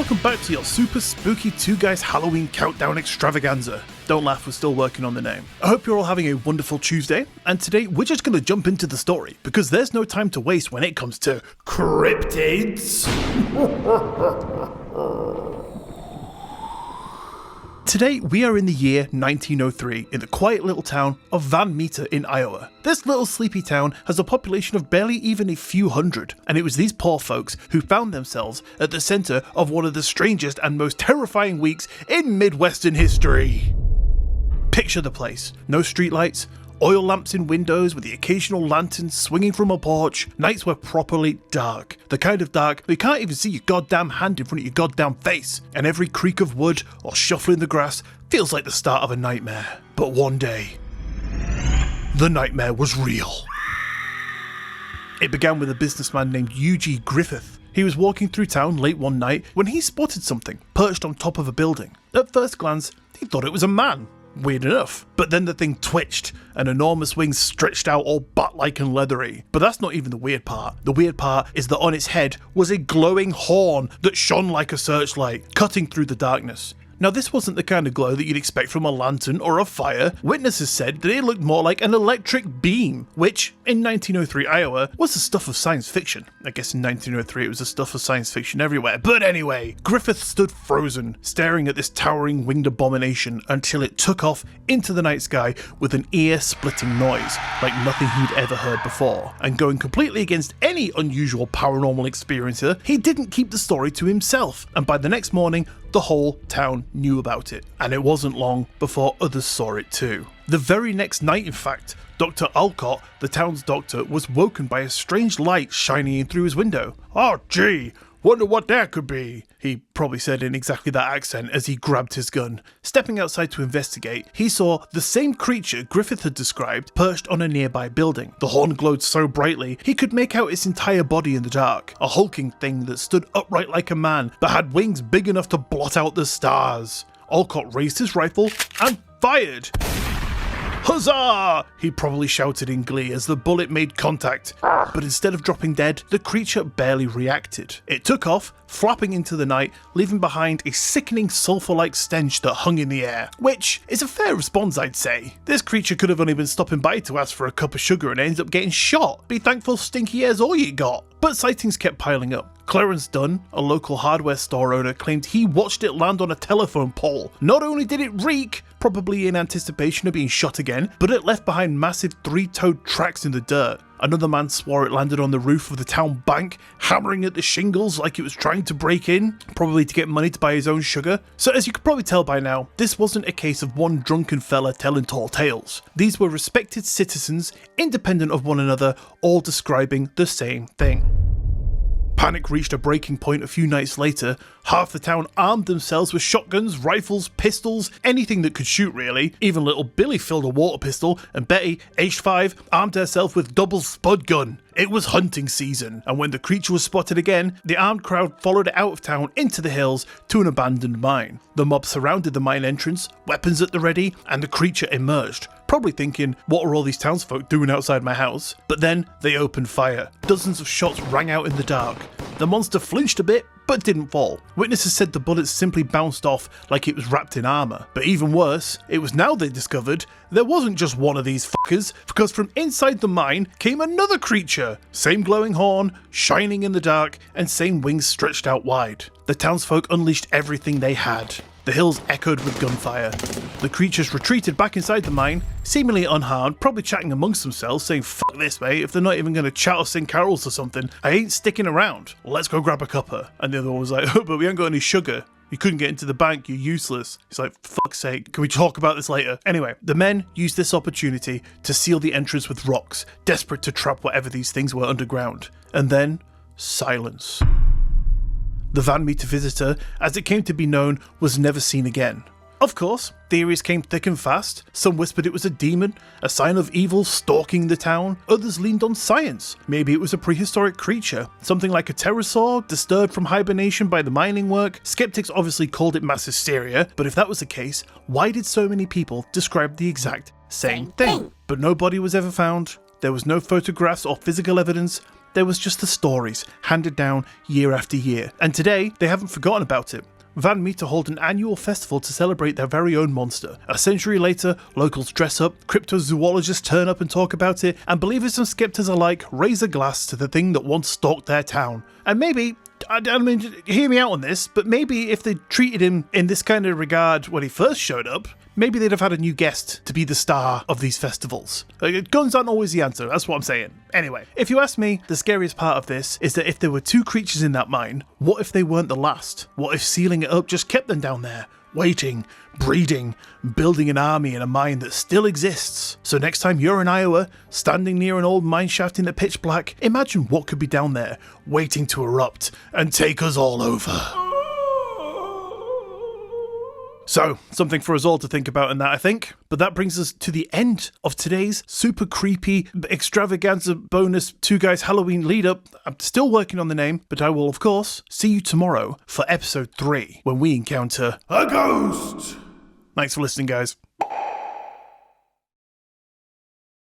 welcome back to your super spooky Two Guys Halloween Countdown Extravaganza. Don't laugh, we're still working on the name. I hope you're all having a wonderful Tuesday, and today we're just going to jump into the story, because there's no time to waste when it comes to cryptids. Today, we are in the year 1903 in the quiet little town of Van Meter in Iowa. This little sleepy town has a population of barely even a few hundred, and it was these poor folks who found themselves at the center of one of the strangest and most terrifying weeks in Midwestern history. Picture the place. No streetlights, oil lamps in windows with the occasional lantern swinging from a porch. Nights were properly dark. The kind of dark where you can't even see your goddamn hand in front of your goddamn face. And every creak of wood or shuffle in the grass feels like the start of a nightmare. But one day, the nightmare was real. It began with a businessman named Eugene Griffith. He was walking through town late one night when he spotted something perched on top of a building. At first glance, he thought it was a man. Weird enough. But then the thing twitched, and enormous wings stretched out all bat-like and leathery. But that's not even the weird part. The weird part is that on its head was a glowing horn that shone like a searchlight, cutting through the darkness. Now, this wasn't the kind of glow that you'd expect from a lantern or a fire. Witnesses said that it looked more like an electric beam, which, in 1903 Iowa, was the stuff of science fiction. I guess in 1903 it was the stuff of science fiction everywhere. But anyway, Griffith stood frozen, staring at this towering winged abomination until it took off into the night sky with an ear-splitting noise, like nothing he'd ever heard before. And going completely against any unusual paranormal experiencer, he didn't keep the story to himself. And by the next morning, the whole town knew about it, and it wasn't long before others saw it too. The very next night, in fact, Dr. Alcott, the town's doctor, was woken by a strange light shining in through his window. "Oh gee, wonder what that could be," he probably said in exactly that accent as he grabbed his gun. Stepping outside to investigate, he saw the same creature Griffith had described perched on a nearby building. The horn glowed so brightly he could make out its entire body in the dark, a hulking thing that stood upright like a man but had wings big enough to blot out the stars. Alcott raised his rifle and fired. "Huzzah!" he probably shouted in glee as the bullet made contact. But instead of dropping dead, the creature barely reacted. It took off, flapping into the night, leaving behind a sickening sulphur-like stench that hung in the air. Which is a fair response, I'd say. This creature could have only been stopping by to ask for a cup of sugar and ended up getting shot. Be thankful stinky air's all you got. But sightings kept piling up. Clarence Dunn, a local hardware store owner, claimed he watched it land on a telephone pole. Not only did it reek, probably in anticipation of being shot again, but it left behind massive three-toed tracks in the dirt. Another man swore it landed on the roof of the town bank, hammering at the shingles like it was trying to break in, probably to get money to buy his own sugar. So as you could probably tell by now, this wasn't a case of one drunken fella telling tall tales. These were respected citizens, independent of one another, all describing the same thing. Panic reached a breaking point a few nights later. Half the town armed themselves with shotguns, rifles, pistols, anything that could shoot really. Even little Billy filled a water pistol, and Betty, aged 5, armed herself with double spud gun. It was hunting season, and when the creature was spotted again, the armed crowd followed it out of town into the hills to an abandoned mine. The mob surrounded the mine entrance, weapons at the ready, and the creature emerged, probably thinking, what are all these townsfolk doing outside my house? But then they opened fire. Dozens of shots rang out in the dark. The monster flinched a bit, but didn't fall. Witnesses said the bullets simply bounced off like it was wrapped in armour. But even worse, it was now they discovered there wasn't just one of these fuckers, because from inside the mine came another creature. Same glowing horn, shining in the dark, and same wings stretched out wide. The townsfolk unleashed everything they had. The hills echoed with gunfire. The creatures retreated back inside the mine, seemingly unharmed, probably chatting amongst themselves, saying, "Fuck this, mate, if they're not even going to chat or sing carols or something, I ain't sticking around. Let's go grab a cuppa." And the other one was like, "Oh, but we ain't got any sugar. You couldn't get into the bank, you're useless." He's like, "For fuck's sake, can we talk about this later?" Anyway, the men used this opportunity to seal the entrance with rocks, desperate to trap whatever these things were underground. And then, silence. The Van Meter visitor, as it came to be known, was never seen again. Of course, theories came thick and fast. Some whispered it was a demon, a sign of evil stalking the town. Others leaned on science. Maybe it was a prehistoric creature, something like a pterosaur, disturbed from hibernation by the mining work. Skeptics obviously called it mass hysteria, but if that was the case, why did so many people describe the exact same thing? But no body was ever found. There was no photographs or physical evidence, there was just the stories handed down year after year. And today, they haven't forgotten about it. Van Meter hold an annual festival to celebrate their very own monster. A century later, locals dress up, cryptozoologists turn up and talk about it, and believers and skeptics alike raise a glass to the thing that once stalked their town. And maybe, I mean, hear me out on this, but maybe if they treated him in this kind of regard when he first showed up, maybe they'd have had a new guest to be the star of these festivals. Guns aren't always the answer, that's what I'm saying. Anyway, if you ask me, the scariest part of this is that if there were two creatures in that mine, what if they weren't the last? What if sealing it up just kept them down there? Waiting, breeding, building an army in a mine that still exists. So next time you're in Iowa, standing near an old mine shaft in the pitch black, imagine what could be down there, waiting to erupt and take us all over. So, something for us all to think about in that, I think. But that brings us to the end of today's super creepy extravaganza bonus 2 Guys Halloween lead up. I'm still working on the name, but I will, of course, see you tomorrow for episode 3 when we encounter a ghost. Thanks for listening, guys.